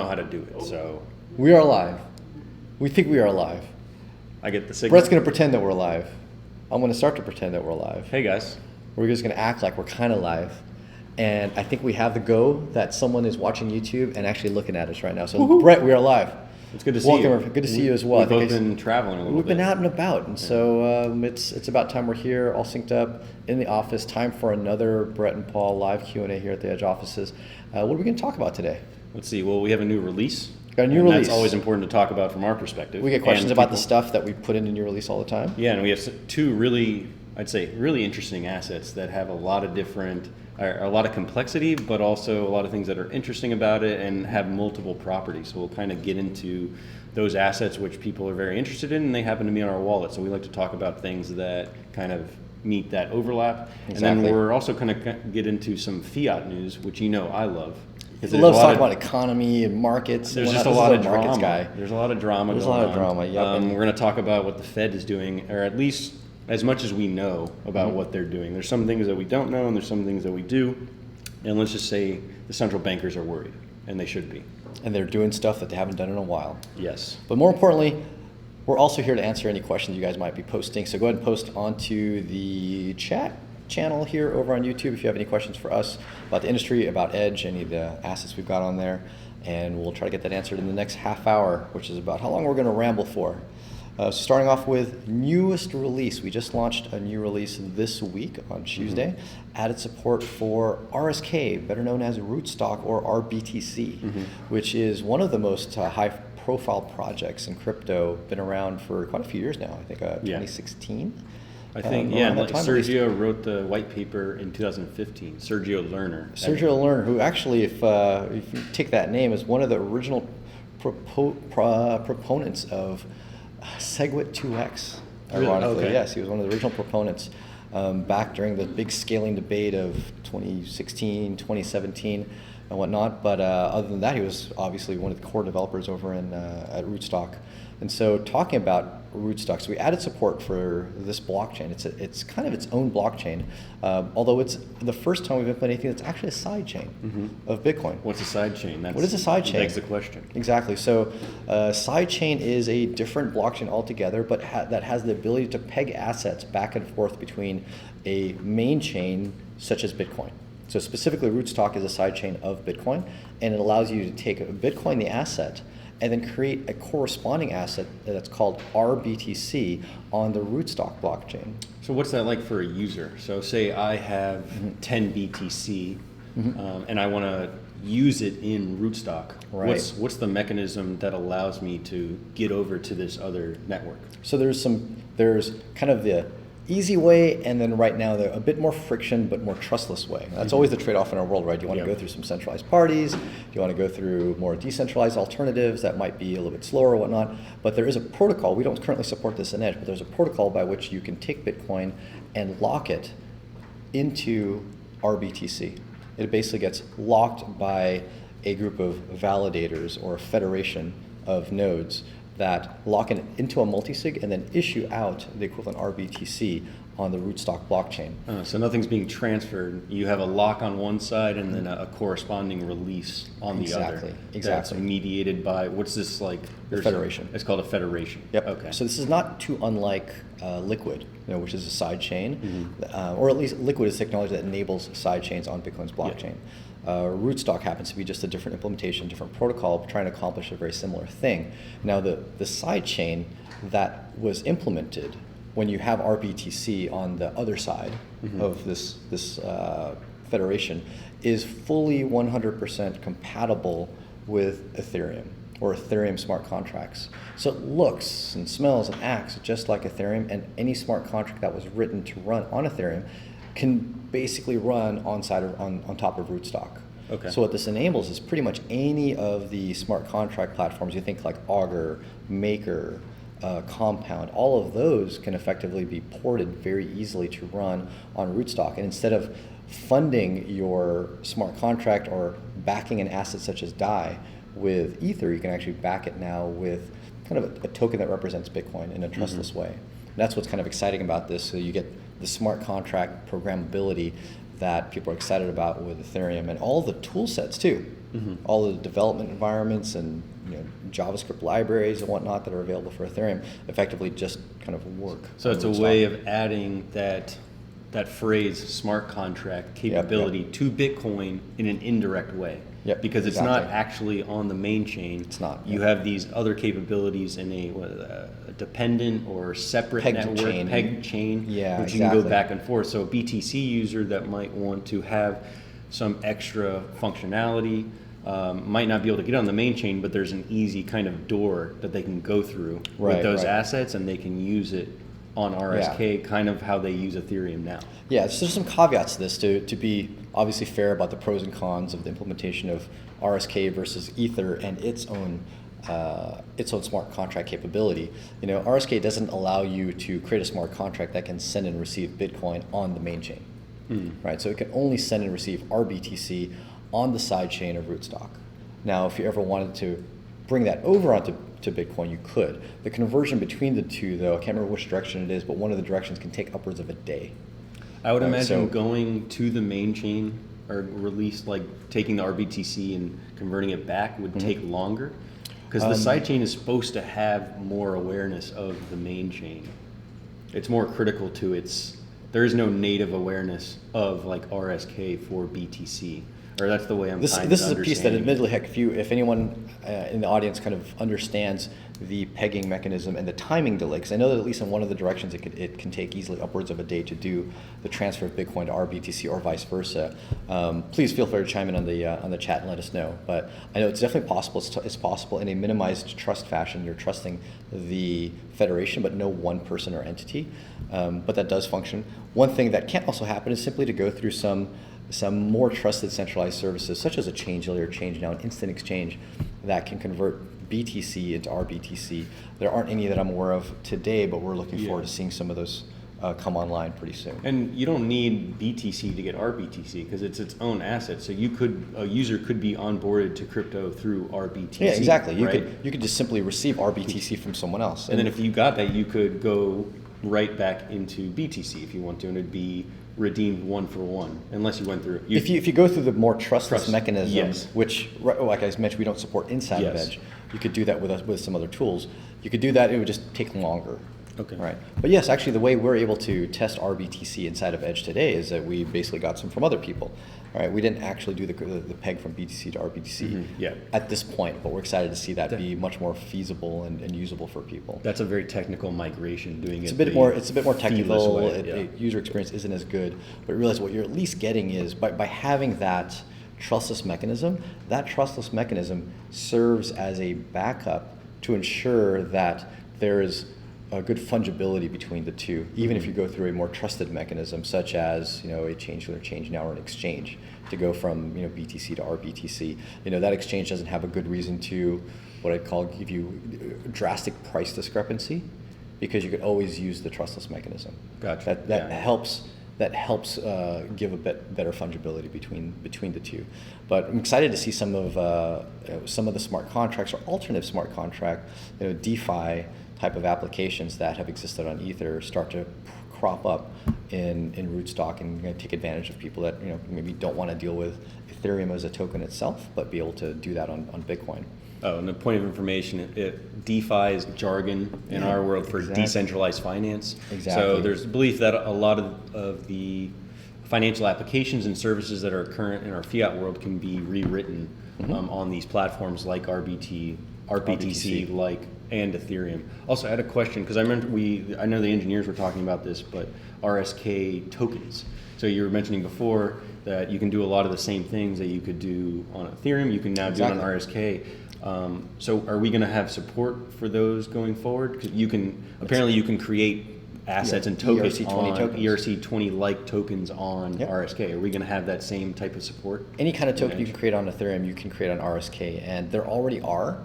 know how to do it. So we are live. We think we are live. I get the signal. Brett's going to pretend that we're live. I'm going to start to pretend that we're live. Hey guys. We're just going to act like we're kind of live. And I think we have the go that someone is watching YouTube and actually looking at us right now. So Woo-hoo. Brett, we are live. It's good to see Welcome. you. Good to see you as well. We've both been traveling a little bit. We've been out and about, and so it's about time we're here, all synced up in the office. Time for another Brett and Paul live Q&A here at the Edge offices. What are we going to talk about today? Let's see. Well, we have a new release. Got a new release. That's always important to talk about from our perspective. We get questions about the stuff that we put in the new release all the time. Yeah, and we have two really, I'd say, really interesting assets that have a lot of different, a lot of complexity, but also a lot of things that are interesting about it and have multiple properties. So we'll kind of get into those assets which people are very interested in, and they happen to be on our wallet. So we like to talk about things that kind of meet that overlap. Exactly. And then we're also going to get into some fiat news, which I love. I love talking about economy and markets. There's just a lot of drama. Guy. There's a lot of drama There's going on. There's a lot of drama, yep. We're going to talk about what the Fed is doing, or at least as much as we know about what they're doing. There's some things that we don't know, and there's some things that we do. And let's just say the central bankers are worried, and they should be. And they're doing stuff that they haven't done in a while. Yes. But more importantly, we're also here to answer any questions you guys might be posting. So go ahead and post onto the chat channel here over on YouTube if you have any questions for us about the industry, about Edge, any of the assets we've got on there. And we'll try to get that answered in the next half hour, which is about how long we're going to ramble for. So starting off with newest release. We just launched a new release this week on Tuesday. Added support for RSK, better known as Rootstock or RBTC, which is one of the most high-profile projects in crypto. Been around for quite a few years now. I think 2016. I think, Sergio wrote the white paper in 2015. Sergio Lerner, who actually, if you take that name, is one of the original proponents of SegWit 2x. Ironically, Okay. Yes, he was one of the original proponents back during the big scaling debate of 2016, 2017, and whatnot. But other than that, he was obviously one of the core developers over at Rootstock. And so talking about Rootstock, so we added support for this blockchain. It's kind of its own blockchain, although it's the first time we've implemented anything that's actually a side chain of Bitcoin. What's a side chain? What is a side chain? Begs the question. Exactly. So side chain is a different blockchain altogether, but that has the ability to peg assets back and forth between a main chain such as Bitcoin. So specifically, Rootstock is a side chain of Bitcoin, and it allows you to take Bitcoin, the asset, and then create a corresponding asset that's called RBTC on the Rootstock blockchain. So what's that like for a user? So say I have 10 BTC and I want to use it in Rootstock. Right. What's the mechanism that allows me to get over to this other network? So there's kind of the easy way, and then right now a bit more friction but more trustless way. That's always the trade-off in our world, right? Do you want to go through some centralized parties? Do you want to go through more decentralized alternatives that might be a little bit slower or whatnot? But there is a protocol. We don't currently support this in Edge, but there's a protocol by which you can take Bitcoin and lock it into RBTC. It basically gets locked by a group of validators or a federation of nodes that lock it into a multisig and then issue out the equivalent RBTC on the Rootstock blockchain. So nothing's being transferred. You have a lock on one side and then a corresponding release on the other. Exactly. That's mediated by, what's this like? The federation. It's called a federation. Yep. Okay. So this is not too unlike Liquid, which is a side chain, or at least Liquid is technology that enables side chains on Bitcoin's blockchain. Rootstock happens to be just a different implementation, different protocol, trying to accomplish a very similar thing. Now, the side chain that was implemented when you have RBTC on the other side of this federation is fully 100% compatible with Ethereum or Ethereum smart contracts. So it looks and smells and acts just like Ethereum, and any smart contract that was written to run on Ethereum can basically run on top of Rootstock. Okay. So what this enables is pretty much any of the smart contract platforms you think like Augur, Maker, Compound, all of those can effectively be ported very easily to run on Rootstock. And instead of funding your smart contract or backing an asset such as DAI with Ether, you can actually back it now with kind of a token that represents Bitcoin in a trustless way. And that's what's kind of exciting about this. So you get the smart contract programmability that people are excited about with Ethereum, and all the tool sets too. All the development environments and JavaScript libraries and whatnot that are available for Ethereum effectively just kind of work. So it's a way of adding that phrase smart contract capability to Bitcoin in an indirect way. Yep, because it's exactly. not actually on the main chain. It's not. You have these other capabilities in a dependent or separate Pegged network, chain. pegged chain, Yeah, which you can go exactly. back and forth. So a BTC user that might want to have some extra functionality might not be able to get on the main chain, but there's an easy kind of door that they can go through with those assets, and they can use it on RSK, kind of how they use Ethereum now. Yeah, so there's some caveats to this to be obviously fair about the pros and cons of the implementation of RSK versus Ether and its own smart contract capability. RSK doesn't allow you to create a smart contract that can send and receive Bitcoin on the main chain, right? So it can only send and receive RBTC on the side chain of Rootstock. Now, if you ever wanted to bring that over onto Bitcoin, you could. The conversion between the two, though, I can't remember which direction it is, but one of the directions can take upwards of a day. I would imagine going to the main chain or release, like taking the RBTC and converting it back would take longer, because the side chain is supposed to have more awareness of the main chain. It's more critical to its, there is no native awareness of like RSK for BTC. Or that's the way I'm This is a piece that, admittedly, heck, if anyone in the audience kind of understands the pegging mechanism and the timing delay, because I know that at least in one of the directions it can take easily upwards of a day to do the transfer of Bitcoin to RBTC or vice versa. Please feel free to chime in on the chat and let us know. But I know it's definitely possible. It's possible in a minimized trust fashion. You're trusting the federation, but no one person or entity. But that does function. One thing that can also happen is simply to go through some more trusted centralized services, such as a Changelly or ChangeNow, an instant exchange that can convert BTC into RBTC. There aren't any that I'm aware of today, but we're looking forward to seeing some of those come online pretty soon. And you don't need BTC to get RBTC because it's its own asset. So a user could be onboarded to crypto through RBTC. Yeah, exactly. You right? could just simply receive RBTC from someone else. And then if you got that, you could go right back into BTC if you want to, and it'd be redeemed one for one, unless you went through. If you go through the more trustless mechanism, yes. which, like I mentioned, we don't support inside of Yes. Edge. You could do that with some other tools. You could do that; it would just take longer. Okay. Right. But yes, actually, the way we're able to test RBTC inside of Edge today is that we basically got some from other people. All right. We didn't actually do the peg from BTC to RBTC at this point, but we're excited to see that be much more feasible and usable for people. That's a very technical migration. Doing It's it a bit more. It's a bit more technical. way, User experience isn't as good, but realize what you're at least getting is by having that trustless mechanism. That trustless mechanism serves as a backup to ensure that there is a good fungibility between the two, even if you go through a more trusted mechanism, such as a Changelly or ChangeNow or an exchange to go from BTC to RBTC. That exchange doesn't have a good reason to what I'd call give you drastic price discrepancy, because you could always use the trustless mechanism. Gotcha. That helps. That helps give a bit better fungibility between the two. But I'm excited to see some of the smart contracts or alternative smart contract, DeFi type of applications that have existed on Ether start to crop up in Rootstock and take advantage of people that maybe don't want to deal with Ethereum as a token itself, but be able to do that on Bitcoin. Oh, and a point of information, DeFi is jargon in our world for decentralized finance. Exactly. So there's belief that a lot of the financial applications and services that are current in our fiat world can be rewritten on these platforms like RBTC, and Ethereum. Also, I had a question, because I know the engineers were talking about this, but RSK tokens. So you were mentioning before that you can do a lot of the same things that you could do on Ethereum. You can now do it on RSK. So are we going to have support for those going forward? 'Cause you can create assets and tokens ERC20 on tokens. ERC20-like tokens on RSK. Are we going to have that same type of support? Any kind of token you can create on Ethereum, you can create on RSK, and there already are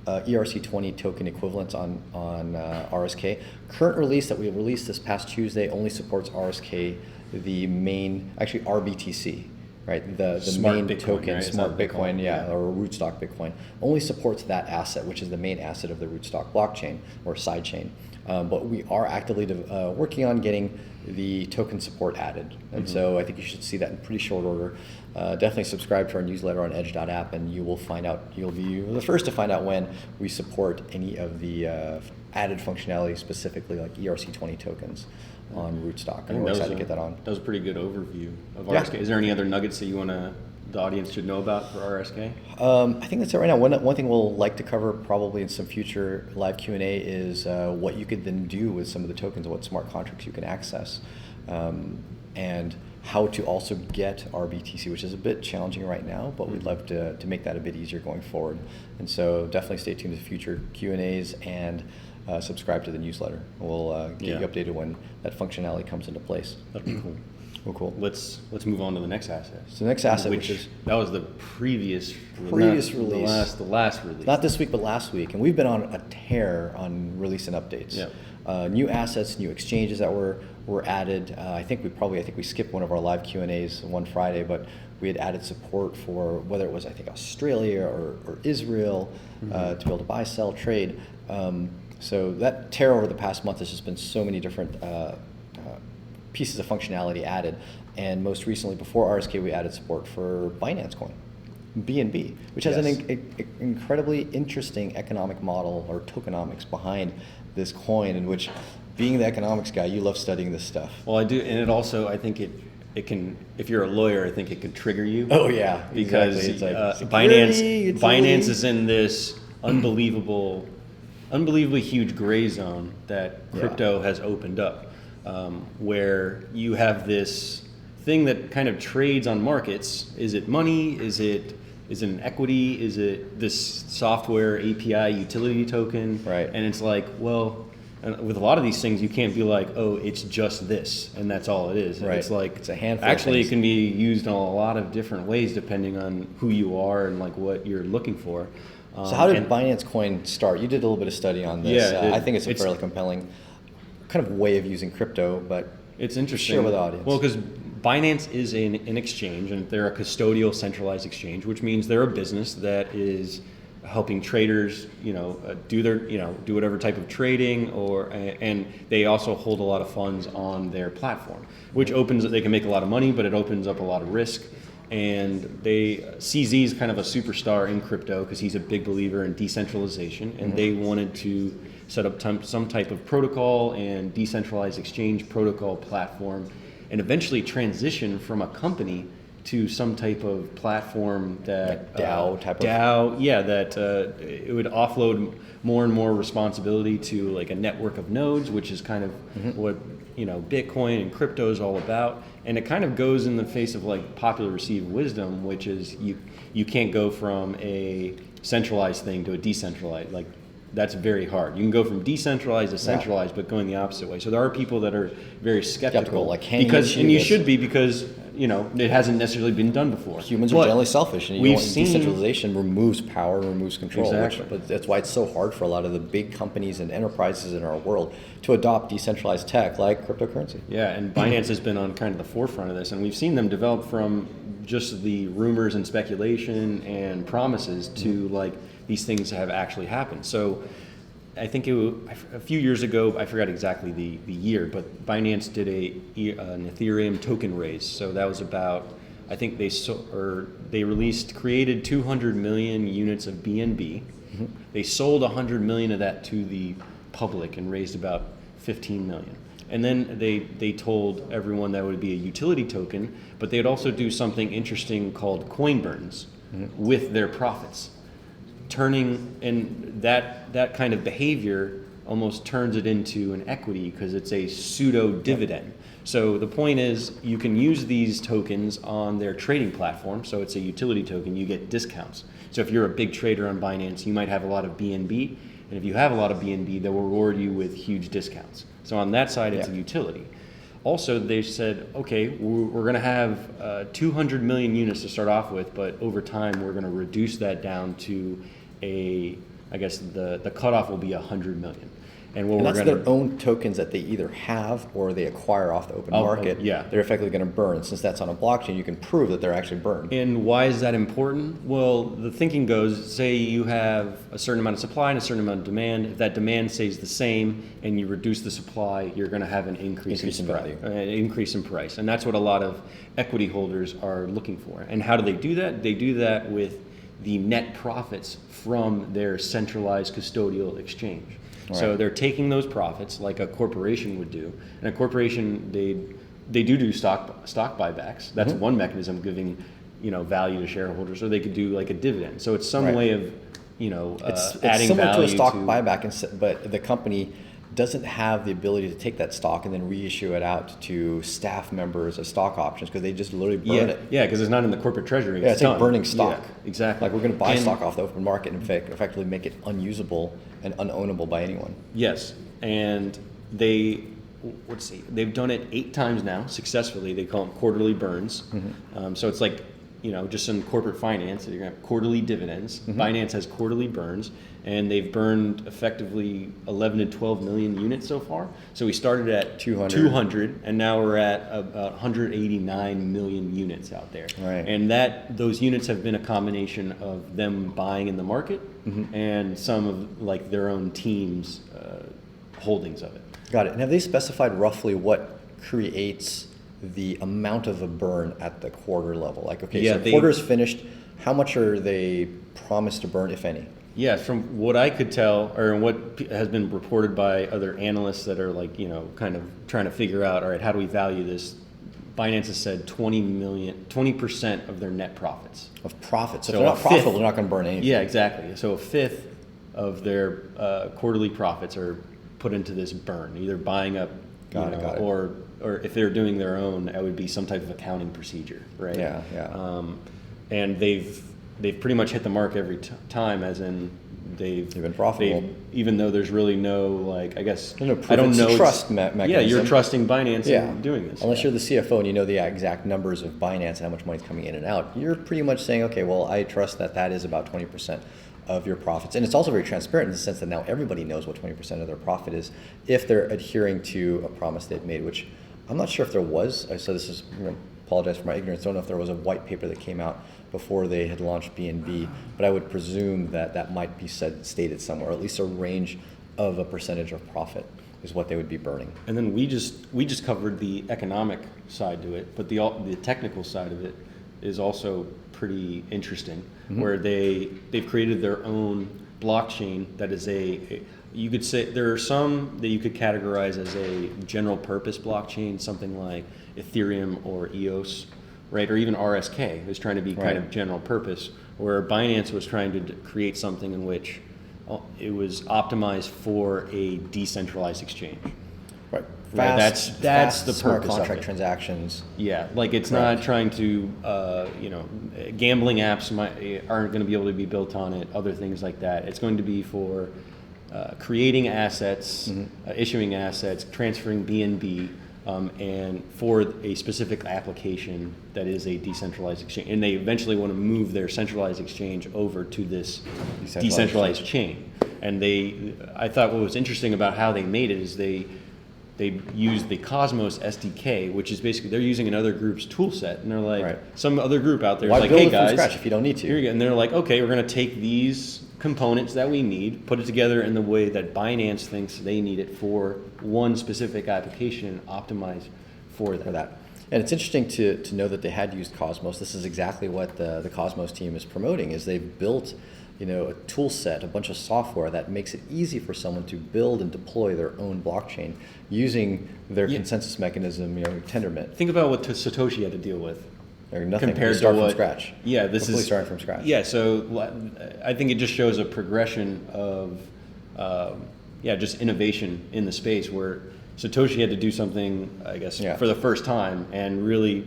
ERC20 token equivalents on RSK. Current release that we released this past Tuesday only supports RSK, the main, actually RBTC. right? The Smart main Bitcoin, token, right? Is Smart that what they call Bitcoin, it? yeah, Yeah. or rootstock Bitcoin, only supports that asset, which is the main asset of the rootstock blockchain or sidechain. But we are actively working on getting the token support added. And so I think you should see that in pretty short order. Definitely subscribe to our newsletter on edge.app and you will find out, you'll be the first to find out when we support any of the added functionality, specifically like ERC20 tokens on rootstock. And we're excited to get that on. That was a pretty good overview of Yeah. RSK. Is there any other nuggets that the audience should know about for RSK? I think that's it right now. One thing we'll like to cover probably in some future live Q&A is what you could then do with some of the tokens and what smart contracts you can access. And how to also get RBTC, which is a bit challenging right now, but we'd love to make that a bit easier going forward. And so definitely stay tuned to future Q&As and subscribe to the newsletter. We'll get you updated when that functionality comes into place. That'd be cool. Well, cool. Let's move on to the next asset. So the next asset, which is that was the previous release. the last release. Not this week, but last week. And we've been on a tear on release and updates. Yep. New assets, new exchanges that were added. I think we skipped one of our live Q&As one Friday, but we had added support for whether it was, I think, Australia or Israel to be able to buy, sell, trade. So that tear over the past month has just been so many different pieces of functionality added. And most recently, before RSK, we added support for Binance Coin, BNB, which has an incredibly interesting economic model or tokenomics behind this coin, in which, being the economics guy, you love studying this stuff. Well, I do, and it also, I think it can, if you're a lawyer, I think it can trigger you. Oh yeah, because exactly. It's like Binance is in this unbelievably huge gray zone that crypto has opened up, where you have this thing that kind of trades on markets. Is it money? Is it an equity? Is it this software API utility token? Right. And it's like, well, with a lot of these things, you can't be like, oh, it's just this, and that's all it is. Right. It's like, it's a handful actually, of things. it can be used in a lot of different ways depending on who you are and like what you're looking for. So how did Binance Coin start? You did a little bit of study on this. Yeah, I think it's a fairly compelling kind of way of using crypto, but it's interesting. Share with the audience. Well, because Binance is an exchange, and they're a custodial centralized exchange, which means they're a business that is helping traders, do whatever type of trading, and they also hold a lot of funds on their platform, which they can make a lot of money, but it opens up a lot of risk. And CZ is kind of a superstar in crypto because he's a big believer in decentralization, and they wanted to set up some type of protocol and decentralized exchange protocol platform, and eventually transition from a company to some type of platform that DAO that it would offload more and more responsibility to like a network of nodes, which is kind of what Bitcoin and crypto is all about. And it kind of goes in the face of like popular received wisdom, which is you can't go from a centralized thing to a decentralized. Like, that's very hard. You can go from decentralized to centralized, but going the opposite way. So there are people that are very skeptical, like, and you should be, because it hasn't necessarily been done before. Humans are generally selfish, and decentralization removes power, removes control. Exactly. But that's why it's so hard for a lot of the big companies and enterprises in our world to adopt decentralized tech like cryptocurrency. Yeah, and Binance has been on kind of the forefront of this, and we've seen them develop from just the rumors and speculation and promises to like these things have actually happened. So I think a few years ago, I forgot exactly the year, but Binance did an Ethereum token raise. So that was about, I think created 200 million units of BNB. They sold 100 million of that to the public and raised about 15 million. And then they told everyone that would be a utility token, but they'd also do something interesting called coin burns with their profits. And that kind of behavior almost turns it into an equity because it's a pseudo dividend. So the point is, you can use these tokens on their trading platform. So it's a utility token, you get discounts. So if you're a big trader on Binance, you might have a lot of BNB, and if you have a lot of BNB, they'll reward you with huge discounts. So on that side, it's a utility. Also, they said, okay, we're going to have 200 million units to start off with, but over time, we're going to reduce that down to I guess the cutoff will be 100 million. And what And we're that's going their own tokens that they either have or they acquire off the open market. yeah. They're effectively going to burn. Since that's on a blockchain, you can prove that they're actually burned. And why is that important? Well, the thinking goes, say you have a certain amount of supply and a certain amount of demand. If that demand stays the same and you reduce the supply, you're going to have an increase in value. An increase in price. And that's what a lot of equity holders are looking for. And how do they do that? They do that with the net profits from their centralized custodial exchange. Right. So they're taking those profits like a corporation would do. And a corporation, they do stock buybacks. That's one mechanism giving, value to shareholders, or they could do like a dividend. So it's some way of, it's adding similar value to a stock buyback, but the company doesn't have the ability to take that stock and then reissue it out to staff members as stock options because they just literally burn it. Yeah, because it's not in the corporate treasury. It's like burning stock. Yeah, exactly. Like we're going to buy stock off the open market and effectively make it unusable and unownable by anyone. Yes, and they've done it 8 times now successfully. They call them quarterly burns. So it's like, just in corporate finance, you're going to have quarterly dividends. Binance has quarterly burns, and they've burned effectively 11 to 12 million units so far. So we started at 200 and now we're at about 189 million units out there. Right. And those units have been a combination of them buying in the market and some of like their own teams' holdings of it. Got it. And have they specified roughly what creates the amount of a burn at the quarter level? Like, okay, so quarter's finished. How much are they promised to burn, if any? Yeah, from what I could tell, or what has been reported by other analysts that are like, kind of trying to figure out, all right, how do we value this? Binance has said 20% of their net profits. Of profits. So if they're not profitable, they're not going to burn anything. Yeah, exactly. So a fifth of their quarterly profits are put into this burn, either buying up, got it. or if they're doing their own, it would be some type of accounting procedure, right? Yeah. And they've pretty much hit the mark every time, as in they've been profitable, even though there's really no, like, I guess I don't know, trust mechanism. Yeah, you're trusting Binance in doing this. Unless you're the CFO and you know the exact numbers of Binance and how much money's coming in and out, you're pretty much saying, okay, well, I trust that is about 20% of your profits. And it's also very transparent in the sense that now everybody knows what 20% of their profit is if they're adhering to a promise they've made, which I'm not sure if there was. So this is, apologize for my ignorance, don't know if there was a white paper that came out before they had launched BNB, but I would presume that might be stated somewhere, or at least a range of a percentage of profit is what they would be burning. And then we just covered the economic side to it, but the technical side of it is also pretty interesting, where they've created their own blockchain that is you could say there are some that you could categorize as a general purpose blockchain, something like Ethereum or EOS, right? Or even RSK is trying to be kind of general purpose, where Binance was trying to create something in which it was optimized for a decentralized exchange. Right. That's the smart purpose contract of it. transactions. Yeah, like it's not trying to, gambling apps aren't going to be able to be built on it, other things like that. It's going to be for creating assets, issuing assets, transferring BNB, and for a specific application that is a decentralized exchange. And they eventually want to move their centralized exchange over to this decentralized chain. And I thought what was interesting about how they made it is they used the Cosmos SDK, which is basically they're using another group's tool set, and they're like some other group out there is like, hey guys, from scratch if you don't need to. Here you go. And they're like, okay, we're going to take these components that we need, put it together in the way that Binance thinks they need it for one specific application, and optimize for that. And it's interesting to know that they had used Cosmos. This is exactly what the Cosmos team is promoting, is they've built a tool set, a bunch of software that makes it easy for someone to build and deploy their own blockchain using their consensus mechanism, Tendermint. Think about what Satoshi had to deal with. Or nothing. Compared start to from scratch. Yeah, this completely is starting from scratch. Yeah, so I think it just shows a progression of just innovation in the space where Satoshi had to do something, I guess, for the first time and really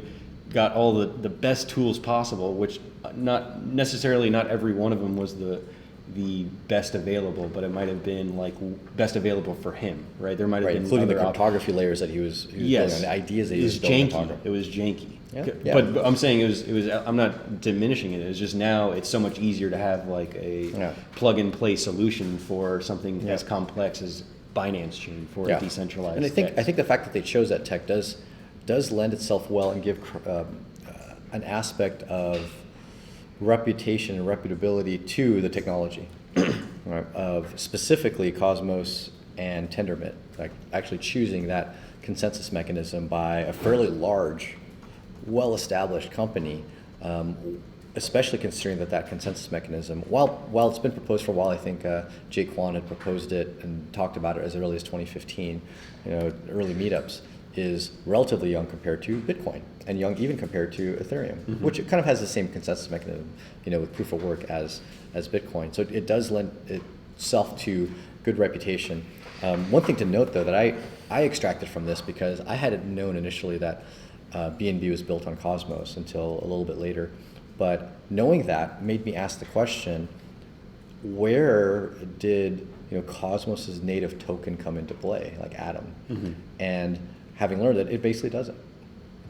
got all the best tools possible, which not every one of them was the best available, but it might have been like best available for him, right? There might have been including the cryptography layers that he was building, on the ideas that he was building. It was janky. Yeah. But I'm saying it was. I'm not diminishing it. It's just now it's so much easier to have like a plug and play solution for something as complex as Binance chain for Yeah. a decentralized. And I think DEX. the fact that they chose that tech does lend itself well and give an aspect of reputation and reputability to the technology, right? Of specifically Cosmos and Tendermint, like actually choosing that consensus mechanism by a fairly large, well-established company, especially considering that consensus mechanism, while it's been proposed for a while, I think Jay Kwan had proposed it and talked about it as early as 2015, early meetups, is relatively young compared to Bitcoin and young even compared to Ethereum, which it kind of has the same consensus mechanism, with proof of work as Bitcoin. So it does lend itself to good reputation. One thing to note, though, that I extracted from this, because I hadn't known initially that BNB was built on Cosmos until a little bit later, but knowing that made me ask the question, where did Cosmos's native token come into play, like Atom? And having learned that it basically doesn't.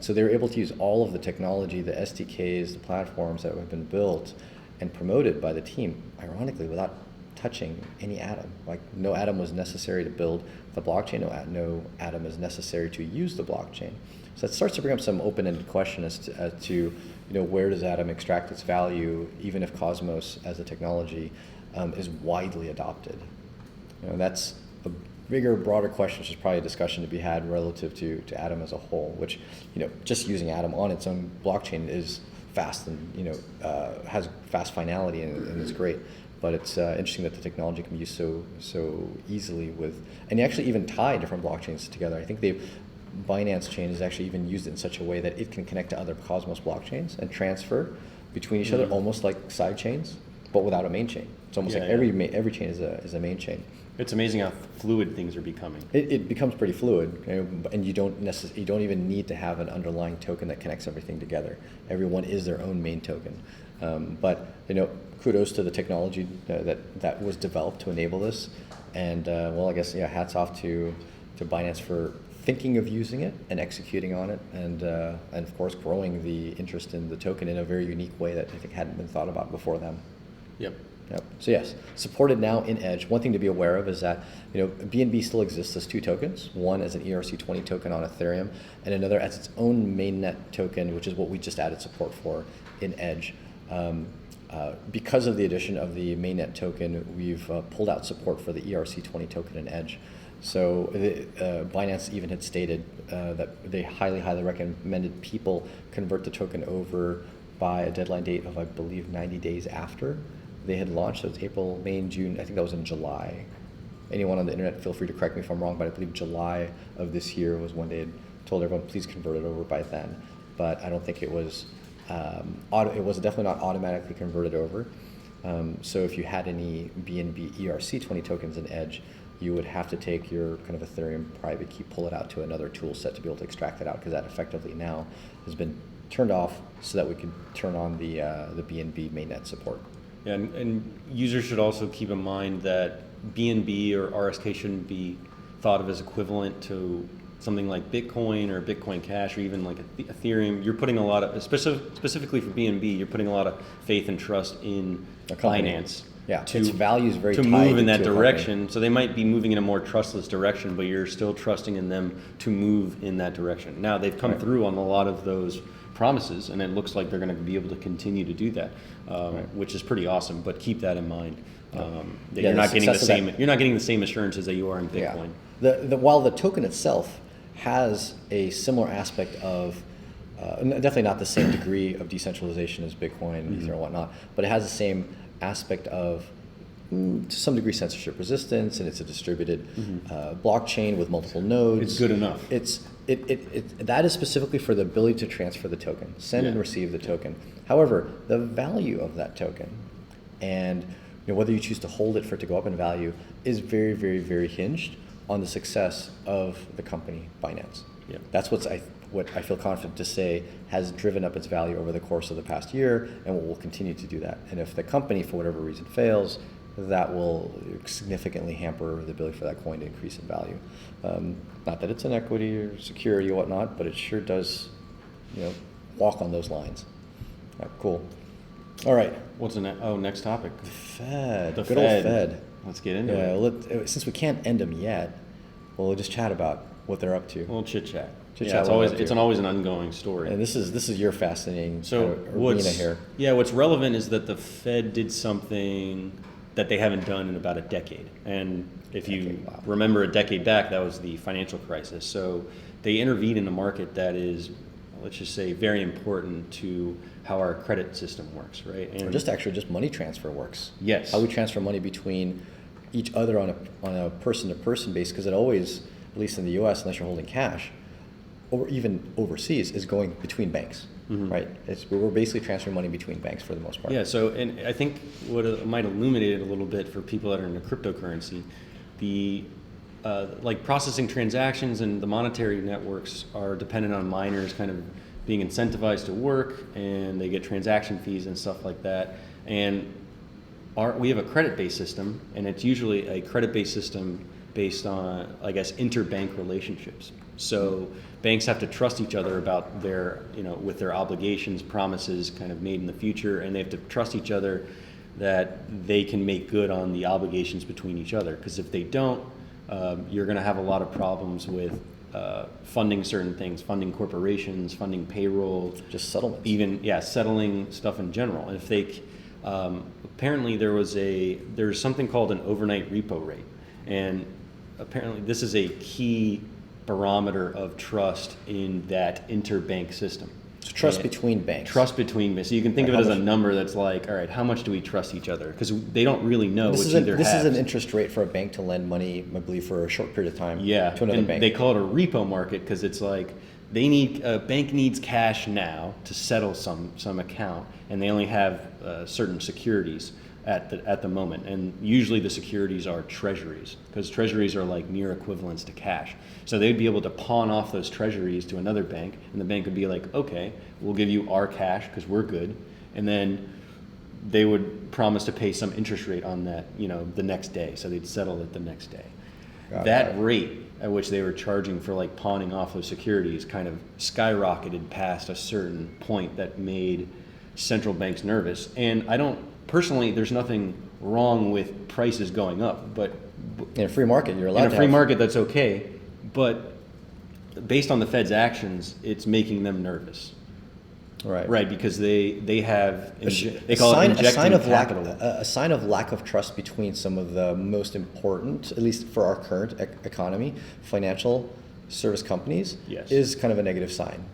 So they were able to use all of the technology, the SDKs, the platforms that have been built and promoted by the team, ironically, without touching any Atom. Like, no Atom was necessary to build the blockchain, no Atom is necessary to use the blockchain. So that starts to bring up some open-ended question as to where does Atom extract its value, even if Cosmos as a technology is widely adopted. That's a bigger, broader question, which is probably a discussion to be had relative to Atom as a whole, which, just using Atom on its own blockchain is fast and, has fast finality and it's great. But it's interesting that the technology can be used so easily and you actually even tie different blockchains together. I think Binance chain has actually even used it in such a way that it can connect to other Cosmos blockchains and transfer between each other, almost like side chains, but without a main chain. It's almost like every chain is a main chain. It's amazing how fluid things are becoming. It becomes pretty fluid, and you don't even need to have an underlying token that connects everything together. Everyone is their own main token. But kudos to the technology that was developed to enable this, and I guess hats off to Binance for thinking of using it and executing on it, and of course growing the interest in the token in a very unique way that I think hadn't been thought about before them. Yep. So yes, supported now in Edge. One thing to be aware of is that BNB still exists as two tokens. One as an ERC20 token on Ethereum, and another as its own mainnet token, which is what we just added support for in Edge. Because of the addition of the mainnet token, we've pulled out support for the ERC20 token in Edge. So Binance even had stated that they highly recommended people convert the token over by a deadline date of, I believe, 90 days after they had launched. So it's April, May, and June. I think that was in July. Anyone on the internet, feel free to correct me if I'm wrong, but I believe July of this year was when they had told everyone, please convert it over by then. But I don't think it was, it was definitely not automatically converted over. So if you had any BNB ERC20 tokens in Edge, you would have to take your kind of Ethereum private key, pull it out to another tool set to be able to extract it out, because that effectively now has been turned off so that we can turn on the BNB mainnet support. Yeah, and users should also keep in mind that BNB or RSK shouldn't be thought of as equivalent to something like Bitcoin or Bitcoin Cash or even like Ethereum. You're putting a lot of, specifically for BNB, you're putting a lot of faith and trust in Binance. Yeah, its value is very to tied move in that to a direction. company. So they might be moving in a more trustless direction, but you're still trusting in them to move in that direction. Now they've come through on a lot of those promises, and it looks like they're going to be able to continue to do that, which is pretty awesome. But keep that in mind. That you're not getting the same. You're not getting the same assurances that you are in Bitcoin. Yeah. While the token itself has a similar aspect of, definitely not the same degree of decentralization as Bitcoin, Ether, and whatnot, but it has the same aspect of, to some degree, censorship resistance, and it's a distributed blockchain with multiple nodes. It's good enough. That is specifically for the ability to transfer the token, send and receive the token. However, the value of that token, and whether you choose to hold it for it to go up in value, is very, very, very hinged on the success of the company, Binance. Yeah. That's what I feel confident to say has driven up its value over the course of the past year, and will continue to do that. And if the company, for whatever reason, fails, that will significantly hamper the ability for that coin to increase in value. Not that it's an equity or security or whatnot, but it sure does, walk on those lines. Cool. All right. What's the next topic? Fed. The Good Fed. old Fed. Let's get into Yeah, it. since we can't end them yet, we'll just chat about what they're up to. Well, chit chat. Chit-chat It's what always they're up it's to. always an ongoing story. And this is your fascinating So arena here. what's relevant is that the Fed did something that they haven't done in about a decade. And if you Wow. remember a decade back, that was the financial crisis. So they intervened in a market that is, let's just say, very important to how our credit system works, right? And Or just money transfer works. yes, How we transfer money between each other on a person-to-person basis, because it always, at least in the U.S., unless you're holding cash, or even overseas, is going between banks, right? We're basically transferring money between banks for the most part. Yeah, so, and I think what it might illuminate it a little bit for people that are into cryptocurrency, the like processing transactions and the monetary networks are dependent on miners kind of being incentivized to work, and they get transaction fees and stuff like that. And we have a credit-based system, and it's usually a credit-based system based on, I guess, interbank relationships. So banks have to trust each other about their, with their obligations, promises kind of made in the future, and they have to trust each other that they can make good on the obligations between each other. Because if they don't, you're going to have a lot of problems with funding certain things, funding corporations, funding payroll, Just settlements. even settling stuff in general. And if they apparently there's something called an overnight repo rate, and apparently this is a key barometer of trust in that interbank system. So trust And between banks. Trust between banks. So you can think Like of it how as a much- number that's like, all right, how much do we trust each other? Because they don't really know This which is either this is halves. an interest rate for a bank to lend money, I believe, for a short period of time Yeah, to another and bank. they call it a repo market because it's like a bank needs cash now to settle some account, and they only have certain securities at the moment, and usually the securities are treasuries, because treasuries are like near equivalents to cash. So they'd be able to pawn off those treasuries to another bank, and the bank would be like, okay, we'll give you our cash because we're good, and then they would promise to pay some interest rate on that, the next day. So they'd settle it the next day. Got That it. rate at which they were charging for like pawning off those securities kind of skyrocketed past a certain point that made central banks nervous. And personally, there's nothing wrong with prices going up, but In a free market, you're allowed in a to free have- market, that's okay. But based on the Fed's actions, it's making them nervous. Right, because they have, they call it injecting capital. A sign of lack of trust between some of the most important, at least for our current economy, financial service companies, Yes. is kind of a negative sign.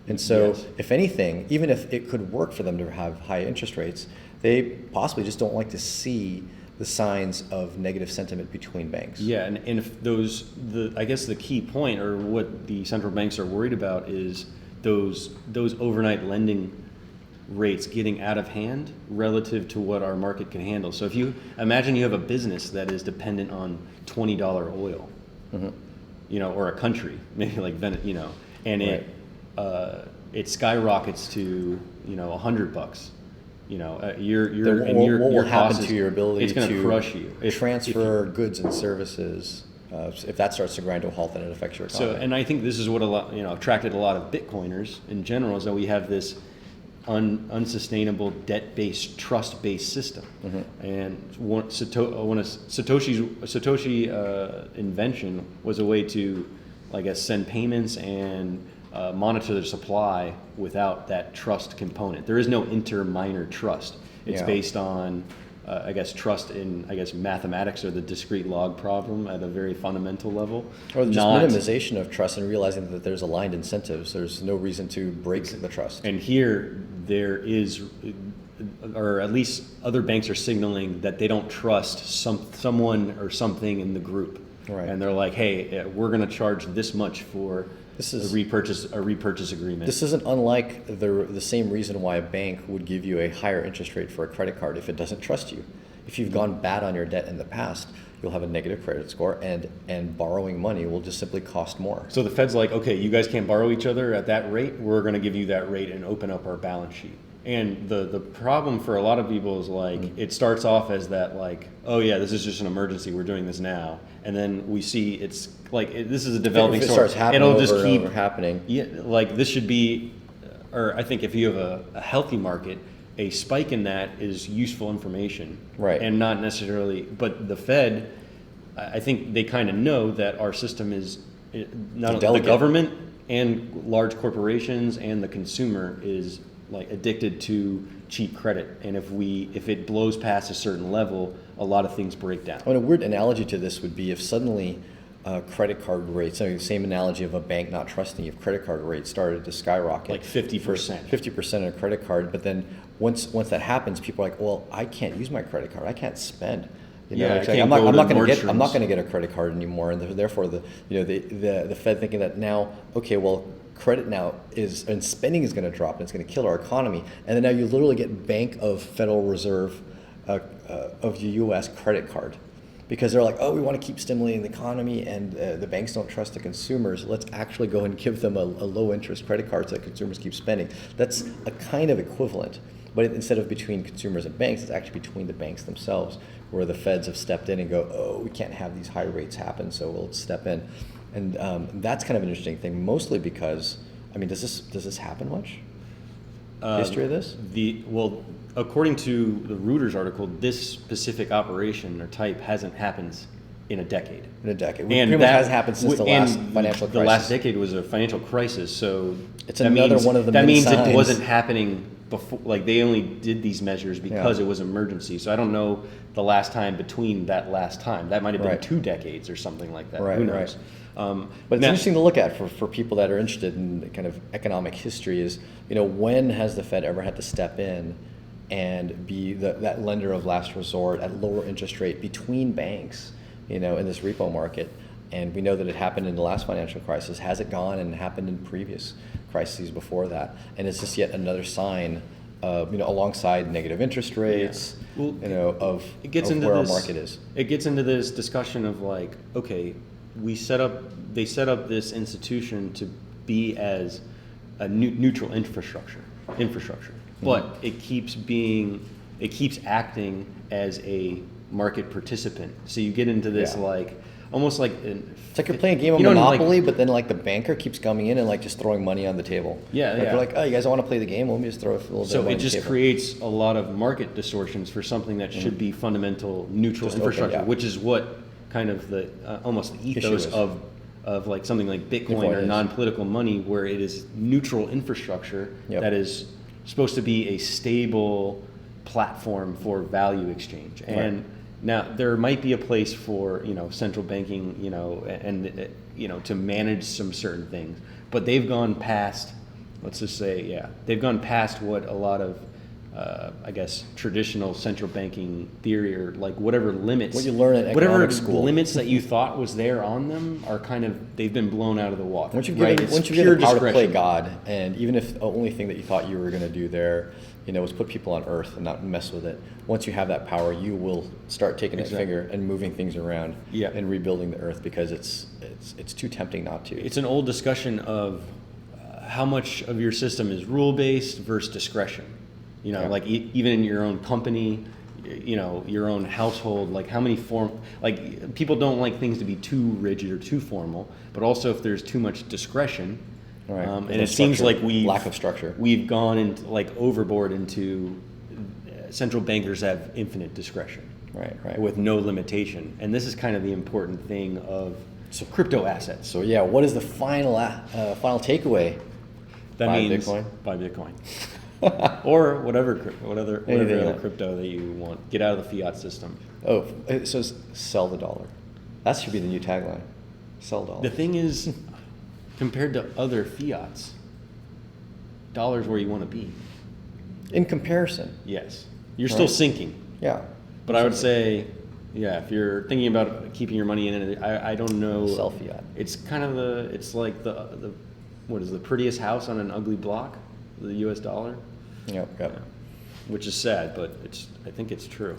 And so, Yes. if anything, even if it could work for them to have high interest rates, they possibly just don't like to see the signs of negative sentiment between banks. Yeah, and if I guess the key point, or what the central banks are worried about, is those overnight lending rates getting out of hand relative to what our market can handle. So if you imagine you have a business that is dependent on $20 oil, or a country, maybe like Venezuela, and it skyrockets to $100. What Your will happen cost to your ability it's going to to crush you. transfer goods and services? If that starts to grind to a halt, then it affects your economy. So, and I think this is what attracted a lot of Bitcoiners in general, is that we have this unsustainable debt-based, trust-based system. And when a Satoshi invention was a way to, I guess, send payments and monitor the supply without that trust component. There is no inter-miner trust. It's Yeah. based on trust in, mathematics, or the discrete log problem at a very fundamental level. Or just Not- minimization of trust and realizing that there's aligned incentives. There's no reason to break the trust. And here there is, or at least other banks are signaling that they don't trust someone or something in the group. Right. And they're like, hey, we're going to charge this much for a repurchase agreement. This isn't unlike the same reason why a bank would give you a higher interest rate for a credit card if it doesn't trust you. If you've gone bad on your debt in the past, you'll have a negative credit score, and borrowing money will just simply cost more. So the Fed's like, okay, you guys can't borrow each other at that rate. We're going to give you that rate and open up our balance sheet. And the problem for a lot of people is like, it starts off as that like, oh yeah, this is just an emergency, we're doing this now. And then we see it's like, this is a developing If it story. starts happening It'll just over happening. Yeah, like this should be, or I think if you have a healthy market, a spike in that is useful information, Right. and not necessarily. But the Fed, I think they kind of know that our system is not the government and large corporations and the consumer is like addicted to cheap credit, and if it blows past a certain level, a lot of things break down. I mean, a weird analogy to this would be if suddenly credit card rates, so the same analogy of a bank not trusting you, if credit card rates started to skyrocket. Like 50%. 50% on a credit card, but then once that happens, people are like, well, I can't use my credit card. I can't spend. You know, Yeah, it's I like, can't I'm go not to going to Nordstrom's. get a credit card anymore, and therefore the Fed thinking that now, okay, well, credit now and spending is going to drop and it's going to kill our economy, and then now you literally get Bank of Federal Reserve of the U.S. credit card. Because they're like, oh, we want to keep stimulating the economy, and the banks don't trust the consumers. Let's actually go and give them a low-interest credit card so that consumers keep spending. That's a kind of equivalent. But instead of between consumers and banks, it's actually between the banks themselves, where the feds have stepped in and go, oh, we can't have these high rates happen, so we'll step in. And that's kind of an interesting thing, mostly because, I mean, does this happen much? History of this? Well, according to the Reuters article, this specific operation or type hasn't happened in a decade. In a decade. And pretty much hasn't happened since the last and financial crisis. The last decade was a financial crisis, so It's another one of the that many means signs. it wasn't happening before. Like they only did these measures because it was emergency. So I don't know the last time between that last time. That might have been Right. 2 decades or something like that. Right, Who knows? But it's interesting to look at for people that are interested in kind of economic history is, when has the Fed ever had to step in and be that lender of last resort at lower interest rate between banks, in this repo market? And we know that it happened in the last financial crisis. Has it gone and happened in previous crises before that? And it's just yet another sign of, alongside negative interest rates, Well, of into where this, our market is. It gets into this discussion of like, okay, they set up this institution to be as a neutral infrastructure, but it keeps acting as a market participant. So you get into this almost like It's like you're playing a game of Monopoly, but then like the banker keeps coming in and like just throwing money on the table. They're like, oh, you guys don't want to play the game? Well, let me just throw a little bit of money on the table. So it just creates a lot of market distortions for something that should be fundamental neutral Just infrastructure, open, which is what kind of the almost the ethos of like something like Bitcoin or non-political money, where it is neutral infrastructure that is supposed to be a stable platform for value exchange. And now there might be a place for central banking, and to manage some certain things, but they've gone past. Let's just say, they've gone past what a lot of I guess traditional central banking theory, or like whatever limits, what you learn at economic school, limits that you thought was there on them are they've been blown out of the water. Once you get the power to play God, and even if the only thing that you thought you were going to do there, was put people on Earth and not mess with it. Once you have that power, you will start taking that finger and moving things around and rebuilding the Earth, because it's too tempting not to. It's an old discussion of how much of your system is rule based versus discretion. Like even in your own company, your own household, like how many people don't like things to be too rigid or too formal, but also if there's too much discretion, and it seems like lack of structure. We've gone into overboard into central bankers have infinite discretion, right, with no limitation, and this is kind of the important thing of crypto assets. So what is the final takeaway? That means buy Bitcoin. Or whatever other crypto that you want. Get out of the fiat system. Oh, it says sell the dollar. That should be the new tagline. Sell dollar. The thing is, compared to other fiats, dollar's where you want to be. In comparison. Yes. You're still sinking. Yeah. But I would say, if you're thinking about keeping your money in it, I don't know. Sell fiat. It's kind of it's like the what is the prettiest house on an ugly block? The U.S. dollar. Yep. Which is sad, but I think it's true.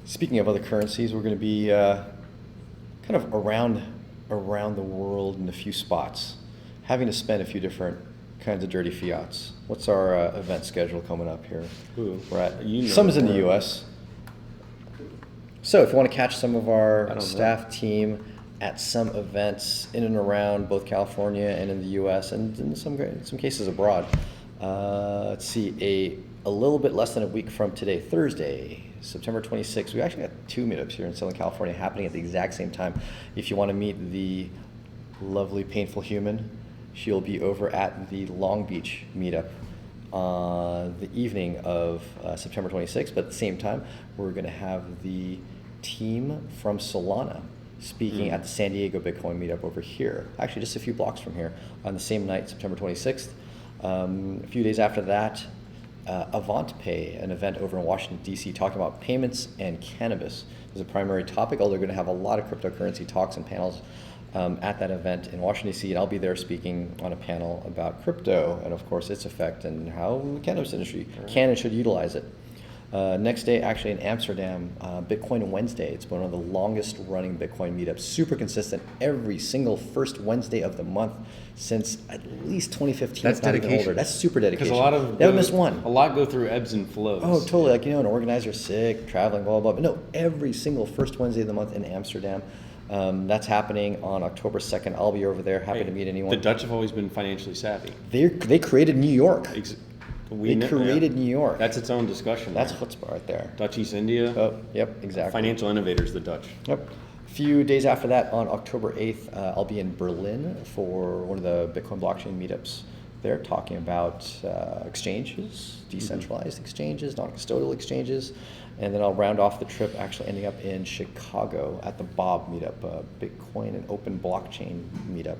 Speaking of other currencies, we're going to be kind of around the world in a few spots, having to spend a few different kinds of dirty fiats. What's our event schedule coming up here? We're at some is in the U.S. So if you want to catch some of our staff team at some events in and around both California and in the U.S. and in some cases abroad. Let's see, a little bit less than a week from today, Thursday, September 26th, we actually got 2 meetups here in Southern California happening at the exact same time. If you want to meet the lovely Painful Human, she'll be over at the Long Beach meetup the evening of September 26th, but at the same time, we're going to have the team from Solana speaking at the San Diego Bitcoin meetup over here, actually just a few blocks from here, on the same night, September 26th. A few days after that, AvantPay, an event over in Washington, D.C., talking about payments and cannabis is a primary topic, although they're going to have a lot of cryptocurrency talks and panels at that event in Washington, D.C., and I'll be there speaking on a panel about crypto and, of course, its effect and how the cannabis industry can and should utilize it. Next day, actually in Amsterdam, Bitcoin Wednesday. It's one of the longest running Bitcoin meetups, super consistent every single first Wednesday of the month since at least 2015. That's if not dedication. even older. That's super dedication. Because a lot of they haven't missed one. A lot go through ebbs and flows. Oh, totally. Like, an organizer's sick, traveling, blah, blah, blah. But no, every single first Wednesday of the month in Amsterdam. That's happening on October 2nd. I'll be over there. Happy to meet anyone. The Dutch have always been financially savvy. They created New York. They created New York. That's its own discussion. That's right? chutzpah right there. Dutch East India. Oh, yep, exactly. Financial innovators, the Dutch. Yep. A few days after that, on October 8th, I'll be in Berlin for one of the Bitcoin blockchain meetups. They're talking about exchanges, decentralized exchanges, non-custodial exchanges, and then I'll round off the trip actually ending up in Chicago at the Bob meetup, Bitcoin and Open Blockchain meetup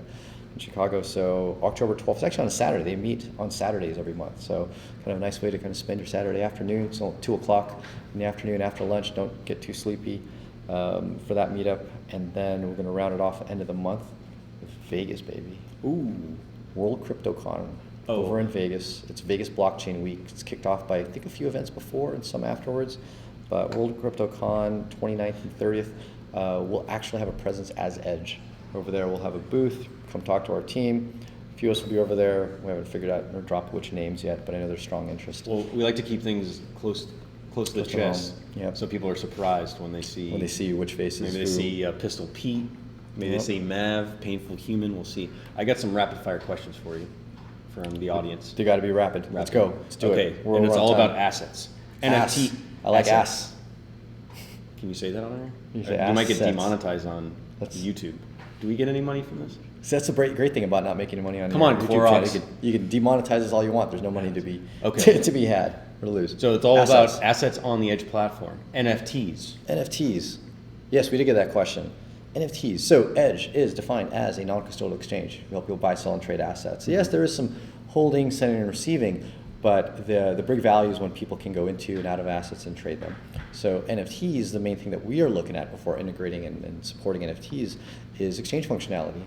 in Chicago. So October 12th, it's actually on a Saturday. They meet on Saturdays every month. So kind of a nice way to kind of spend your Saturday afternoon. It's 2 o'clock in the afternoon after lunch. Don't get too sleepy for that meetup. And then we're going to round it off at the end of the month with Vegas, baby. Ooh. World CryptoCon over in Vegas. It's Vegas Blockchain Week. It's kicked off by, I think, a few events before and some afterwards. But World CryptoCon 29th and 30th, we'll actually have a presence as Edge. Over there, we'll have a booth. Come talk to our team. A few of us will be over there. We haven't figured out or dropped which names yet, but I know there's strong interest. Well, we like to keep things close to the chest, yep. So people are surprised when they see which faces. Maybe they see Pistol Pete. Maybe they see Mav, Painful Human. We'll see. I got some rapid fire questions for you from the audience. They got to be rapid. Let's go. Let's do it. Okay, and it's all about assets. NFT. I like assets. Can you say that on there? You might get demonetized on YouTube. Do we get any money from this? So that's a great thing about not making any money on Come on, YouTube Clorox. channel. You can demonetize us all you want. There's no money to be to be had or to lose. So it's all about assets on the Edge platform. NFTs. NFTs. Yes, we did get that question. NFTs. So Edge is defined as a non-custodial exchange. We help people buy, sell, and trade assets. So yes, there is some holding, sending, and receiving, but the big value is when people can go into and out of assets and trade them. So NFTs, the main thing that we are looking at before integrating and supporting NFTs is exchange functionality.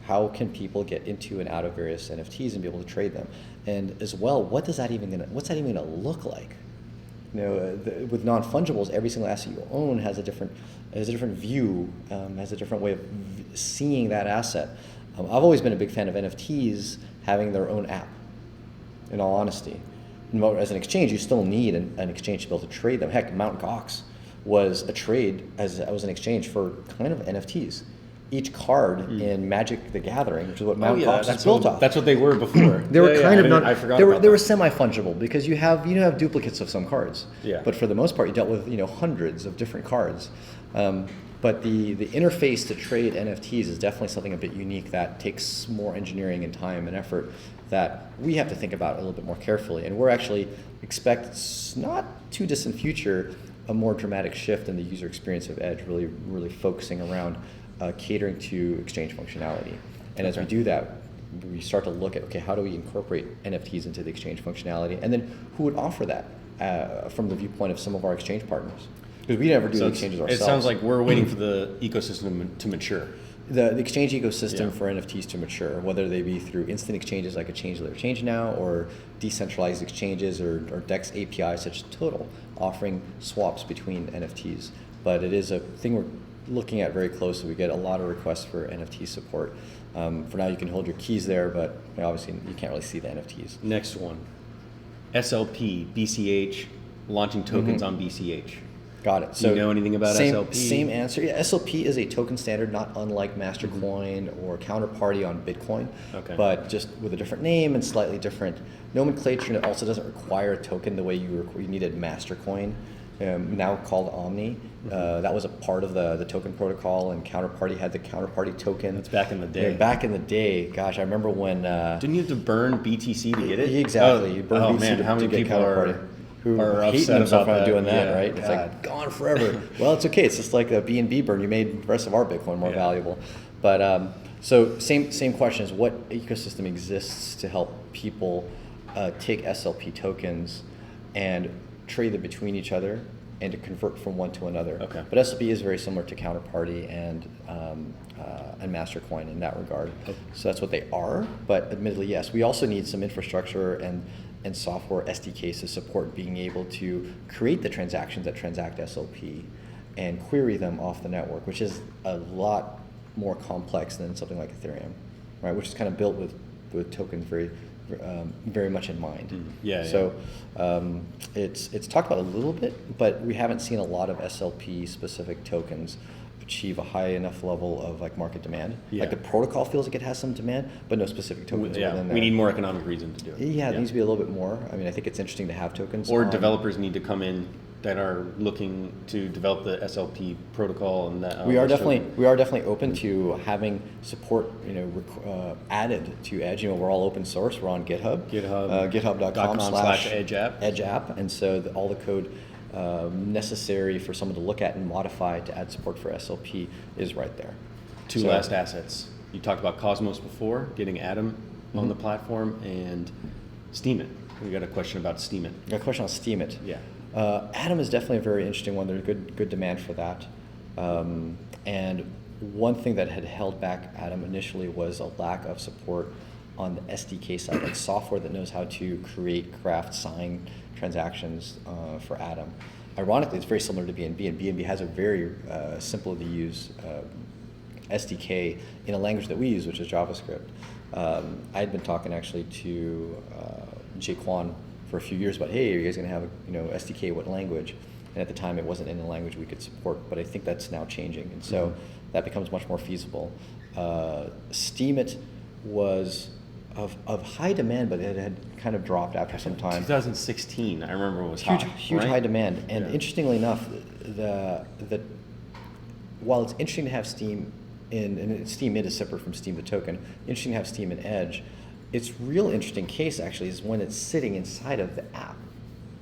How can people get into and out of various NFTs and be able to trade them? And as well, what's that even gonna look like? With non-fungibles, every single asset you own has a different view, has a different way of seeing that asset. I've always been a big fan of NFTs having their own app, in all honesty. As an exchange, you still need an exchange to be able to trade them. Heck, Mt. Gox was a trade was an exchange for kind of NFTs. Each card in Magic the Gathering, which is what Mt. Gox is built off. That's what they were before. They were I forgot about they were that. semi-fungible because you have duplicates of some cards. Yeah. But for the most part, you dealt with hundreds of different cards. But the interface to trade NFTs is definitely something a bit unique that takes more engineering and time and effort that we have to think about a little bit more carefully. And we're actually expect not too distant future a more dramatic shift in the user experience of Edge, really focusing around catering to exchange functionality. And as we do that, we start to look at, okay, how do we incorporate NFTs into the exchange functionality? And then who would offer that from the viewpoint of some of our exchange partners? Because we never do the exchanges ourselves. It sounds like we're waiting for the ecosystem to mature. The exchange ecosystem for NFTs to mature, whether they be through instant exchanges like a Change Layer Change Now, or decentralized exchanges or DEX APIs such as Total, offering swaps between NFTs. But it is a thing we're looking at very closely. We get a lot of requests for NFT support. For now, you can hold your keys there, but obviously you can't really see the NFTs. Next one, SLP, BCH, launching tokens on BCH. Got it. Do you know anything about SLP? Same answer. Yeah, SLP is a token standard, not unlike Mastercoin or Counterparty on Bitcoin, but just with a different name and slightly different nomenclature. And it also doesn't require a token the way you needed Mastercoin, now called Omni. That was a part of the token protocol, and Counterparty had the Counterparty token. That's back in the day. Yeah, back in the day, gosh, I remember when. Didn't you have to burn BTC to get it? Exactly. You burn BTC man, how many to get people Counterparty. Who are hating upset themselves about for that. doing that, Yeah, right? It's God. like gone forever. Well, it's okay. It's just like a BNB burn. You made the rest of our Bitcoin more valuable. But so same question is, what ecosystem exists to help people take SLP tokens and trade them between each other and to convert from one to another? Okay. But SLP is very similar to Counterparty and Mastercoin in that regard. Okay. So that's what they are. But admittedly, yes, we also need some infrastructure and software SDKs to support being able to create the transactions that transact SLP and query them off the network, which is a lot more complex than something like Ethereum, right? Which is kind of built with tokens very much in mind. So it's talked about a little bit, but we haven't seen a lot of SLP specific tokens achieve a high enough level of like market demand. Like the protocol feels like it has some demand, but no specific tokens within there. We need more economic reason to do it. Yeah, it needs to be a little bit more. I mean, I think it's interesting to have tokens. Or developers need to come in that are looking to develop the SLP protocol, and that we are definitely open to having support, added to Edge. We're all open source. We're on GitHub. GitHub.com/EdgeApp. EdgeApp, and so all the code necessary for someone to look at and modify to add support for SLP is right there. Two last assets. You talked about Cosmos before, getting Atom on the platform, and Steemit. We got a question about Steemit. Got a question on Steemit. Yeah. Atom is definitely a very interesting one. There's good demand for that. And one thing that had held back Atom initially was a lack of support on the SDK side, like software that knows how to create, craft, sign transactions for Atom. Ironically, it's very similar to BNB, and BNB has a very simple to use SDK in a language that we use, which is JavaScript. I had been talking actually to Jaquan for a few years about, hey, are you guys going to have a SDK, what language? And at the time, it wasn't in a language we could support, but I think that's now changing, and so that becomes much more feasible. Steemit was of high demand, but it had kind of dropped after some time. 2016, I remember it was huge right? high demand, and interestingly enough, while it's interesting to have Steem and Steemit is separate from Steem the token, interesting to have Steem in Edge. Its real interesting case actually is when it's sitting inside of the app,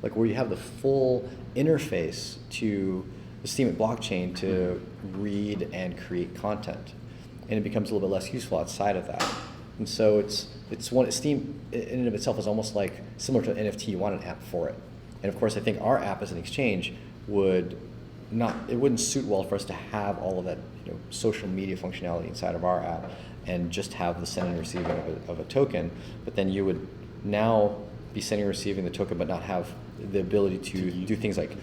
like where you have the full interface to the Steemit blockchain to read and create content, and it becomes a little bit less useful outside of that. And so it's one Steem in and of itself is almost like similar to an NFT. You want an app for it, and of course I think our app as an exchange wouldn't suit well for us to have all of that social media functionality inside of our app and just have the sending and receiving of a token. But then you would now be sending and receiving the token, but not have the ability to do things like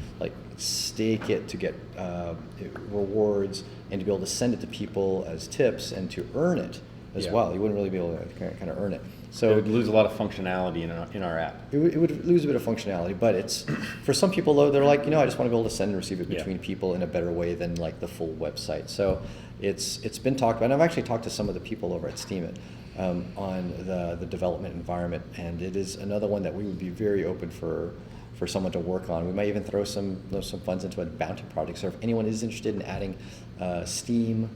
stake it to get rewards, and to be able to send it to people as tips and to earn it as well. You wouldn't really be able to kind of earn it. So it would lose a lot of functionality in our app. It would lose a bit of functionality, but it's for some people though, they're like, I just want to be able to send and receive it between people in a better way than like the full website. So it's been talked about, and I've actually talked to some of the people over at Steemit on the development environment, and it is another one that we would be very open for someone to work on. We might even throw some funds into a bounty project. So if anyone is interested in adding Steem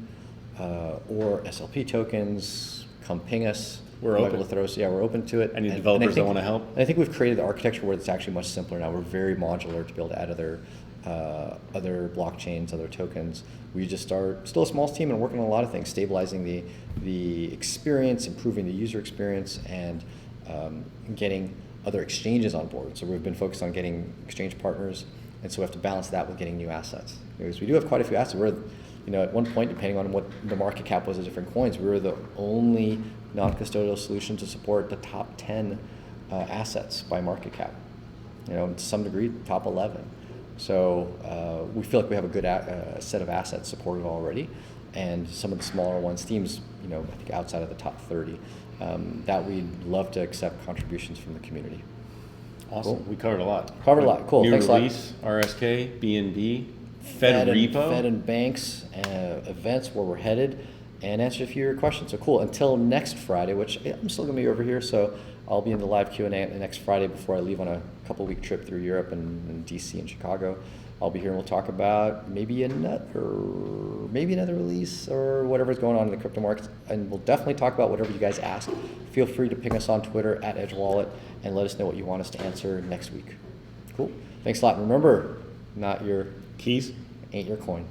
or SLP tokens, come ping us. We're open. We're open to it. Any developers that want to help? And I think we've created the architecture where it's actually much simpler now. We're very modular to be able to add other blockchains, other tokens. We just are still a small team and working on a lot of things, stabilizing the experience, improving the user experience, and getting other exchanges on board. So we've been focused on getting exchange partners, and so we have to balance that with getting new assets. Because we do have quite a few assets. We're, at one point, depending on what the market cap was of different coins, we were the only non-custodial solution to support the top 10 assets by market cap. To some degree, top 11. So we feel like we have a good set of assets supported already, and some of the smaller ones, Steem's, I think outside of the top 30, that we'd love to accept contributions from the community. Awesome. Cool. We covered a lot. Covered a lot. Cool. New Thanks a lot. release, RSK, BNB, Fed Repo. Fed and banks, events, where we're headed, and answer a few of your questions. So cool. Until next Friday, which I'm still going to be over here, so I'll be in the live Q&A next Friday before I leave on a couple-week trip through Europe and DC and Chicago. I'll be here and we'll talk about maybe another release or whatever's going on in the crypto markets, and we'll definitely talk about whatever you guys ask. Feel free to ping us on Twitter at EdgeWallet and let us know what you want us to answer next week. Cool. Thanks a lot. And remember, not your Keys. ain't your coin.